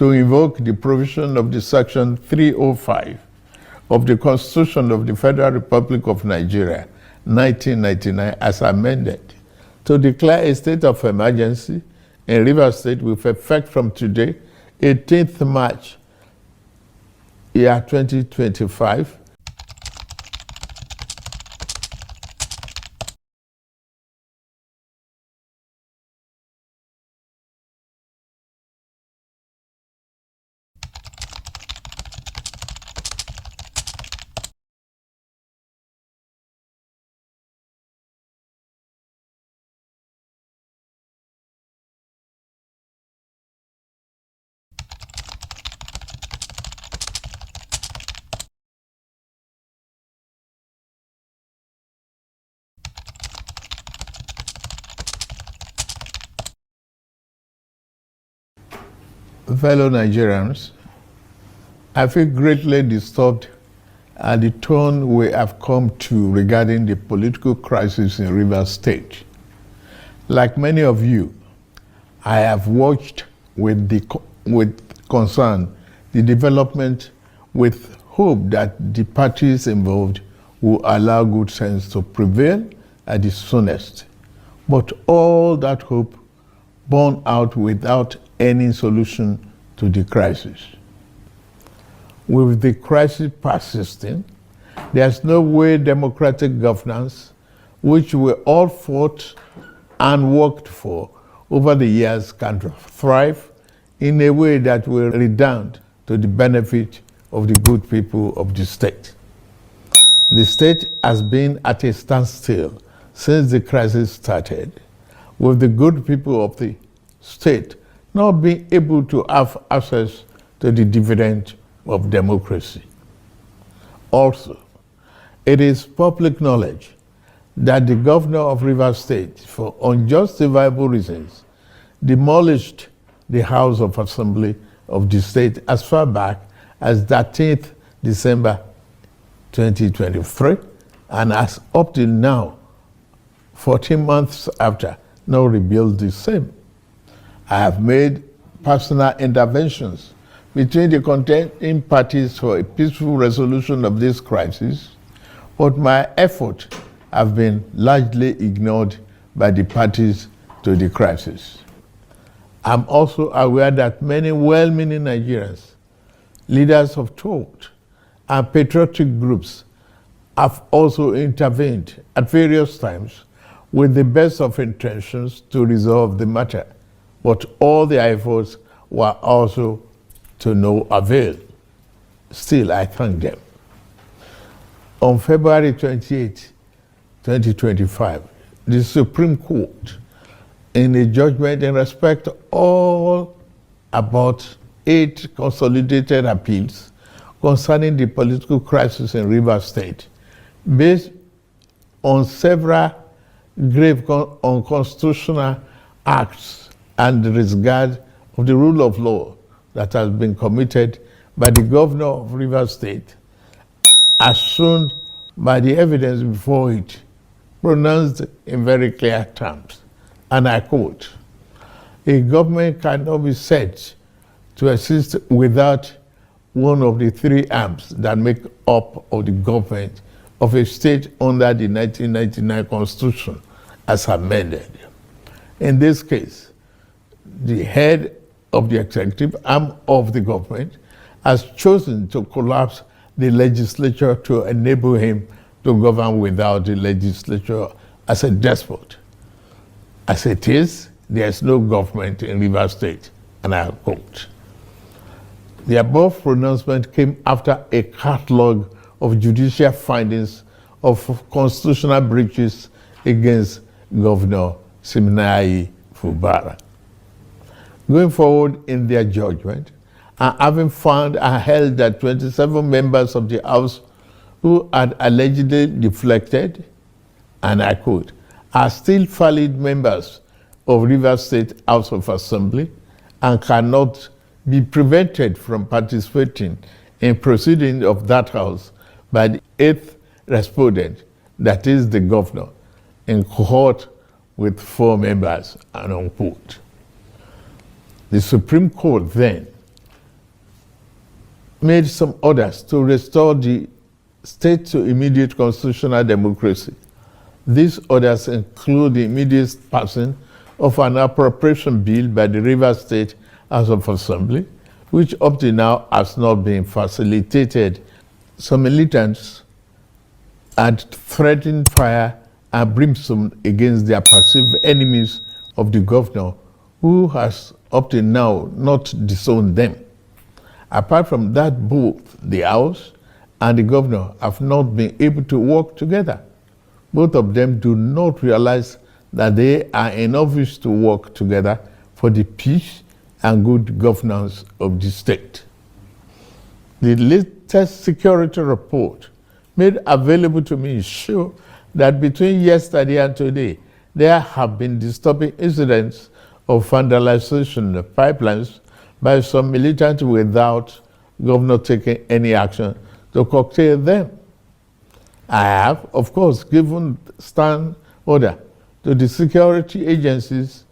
to invoke the provision of the Section 305 of the Constitution of the Federal Republic of Nigeria, 1999, as amended, to declare a state of emergency in Rivers State with effect from today, 18th March, year 2025, fellow Nigerians, I feel greatly disturbed at the tone we have come to regarding the political crisis in Rivers State. Like many of you, I have watched with concern the development with hope that the parties involved will allow good sense to prevail at the soonest. But all that hope borne out without any solution to the crisis. With the crisis persisting, there's no way democratic governance, which we all fought and worked for over the years, can thrive in a way that will redound to the benefit of the good people of the state. The state has been at a standstill since the crisis started, with the good people of the state not being able to have access to the dividend of democracy. Also, it is public knowledge that the governor of Rivers State, for unjustifiable reasons, demolished the House of Assembly of the state as far back as 13th December 2023, and as up till now, 14 months after, now rebuilt the same. I have made personal interventions between the contending parties for a peaceful resolution of this crisis, but my efforts have been largely ignored by the parties to the crisis. I'm also aware that many well-meaning Nigerians, leaders of thought, and patriotic groups have also intervened at various times with the best of intentions to resolve the matter, but all their efforts were also to no avail. Still, I thank them. On February 28, 2025, the Supreme Court, in a judgment in respect to all about 8 consolidated appeals concerning the political crisis in Rivers State, based on several grave unconstitutional acts and the disregard of the rule of law that has been committed by the governor of Rivers State, as shown by the evidence before it, pronounced in very clear terms. And I quote, "A government cannot be said to exist without one of the 3 arms that make up of the government of a state under the 1999 Constitution as amended. In this case, the head of the executive arm of the government has chosen to collapse the legislature to enable him to govern without the legislature as a despot. As it is, there is no government in Rivers State," and I quote. The above pronouncement came after a catalog of judicial findings of constitutional breaches against Governor Siminalayi Fubara. Going forward in their judgment, and having found and held that 27 members of the House who had allegedly deflected, and I quote, "are still valid members of Rivers State House of Assembly and cannot be prevented from participating in proceedings of that House by the 8th respondent, that is the governor, in cohort with 4 members," and unquote. The Supreme Court then made some orders to restore the state to immediate constitutional democracy. These orders include the immediate passing of an appropriation bill by the Rivers State House of Assembly, which up to now has not been facilitated. Some militants had threatened fire and brimstone against their perceived enemies of the governor, who has up to now not disowned them. Apart from that, both the House and the governor have not been able to work together. Both of them do not realize that they are in office to work together for the peace and good governance of the state. The latest security report made available to me show that between yesterday and today, there have been disturbing incidents of vandalization of pipelines by some militants without governor taking any action to curtail them. I have, of course, given stand order to the security agencies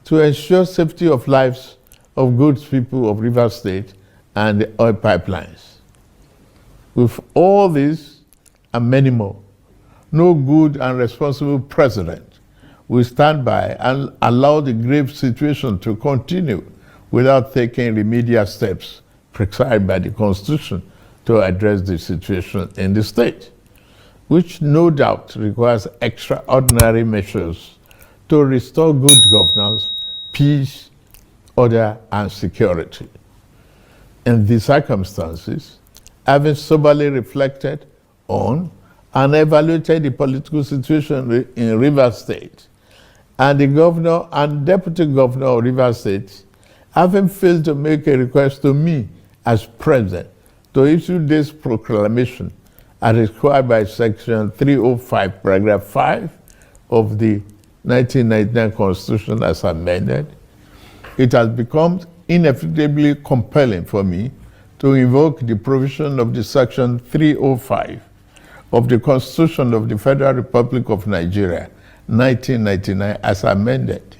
to ensure safety of lives of good people of Rivers State and the oil pipelines. With all this and many more, no good and responsible president will stand by and allow the grave situation to continue without taking remedial steps prescribed by the Constitution to address the situation in the state, which no doubt requires extraordinary measures to restore good governance, peace, order, and security. In these circumstances, having soberly reflected on and evaluated the political situation in Rivers State, and the governor and deputy governor of Rivers State having failed to make a request to me as president to issue this proclamation as required by Section 305, Paragraph 5 of the 1999 Constitution as amended, it has become inevitably compelling for me to invoke the provision of the Section 305 of the Constitution of the Federal Republic of Nigeria, 1999, as amended,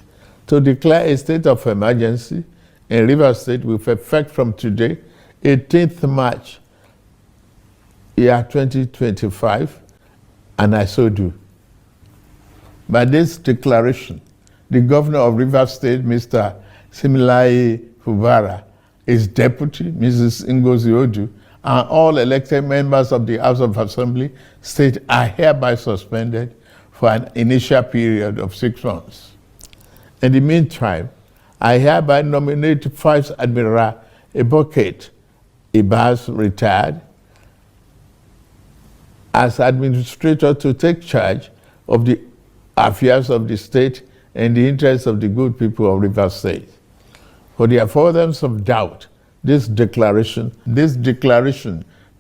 to declare a state of emergency in Rivers State with effect from today, 18th March, year 2025, and I so do. By this declaration, the governor of Rivers State, Mr. Similaye Fubara, his deputy, Mrs. Ngozi Odu, and all elected members of the House of Assembly State are hereby suspended for an initial period of 6 months. In the meantime, I hereby nominate Vice Admiral Eboket Ibas, retired, as administrator to take charge of the affairs of the state in the interests of the good people of Rivers State. For the avoidance of doubt, this declaration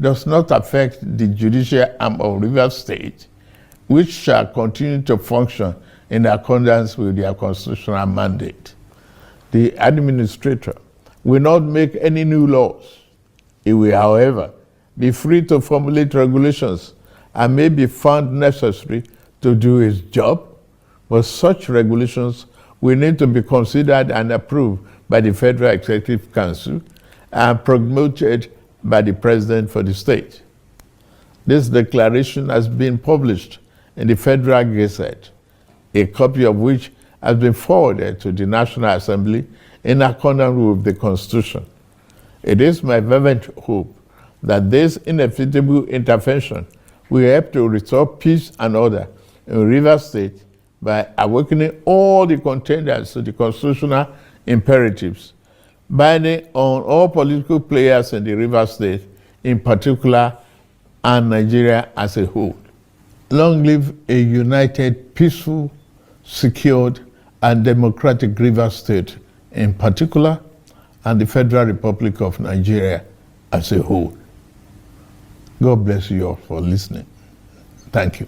does not affect the judicial arm of Rivers State, which shall continue to function in accordance with their constitutional mandate. The administrator will not make any new laws. He will, however, be free to formulate regulations and may be found necessary to do his job, but such regulations will need to be considered and approved by the Federal Executive Council and promoted by the President for the state. This declaration has been published in the Federal Gazette, a copy of which has been forwarded to the National Assembly in accordance with the Constitution. It is my fervent hope that this inevitable intervention will help to restore peace and order in Rivers State by awakening all the contenders to the constitutional imperatives, binding on all political players in the Rivers State in particular and Nigeria as a whole. Long live a united, peaceful, secured, and democratic Rivers State in particular, and the Federal Republic of Nigeria as a whole. God bless you all for listening. Thank you.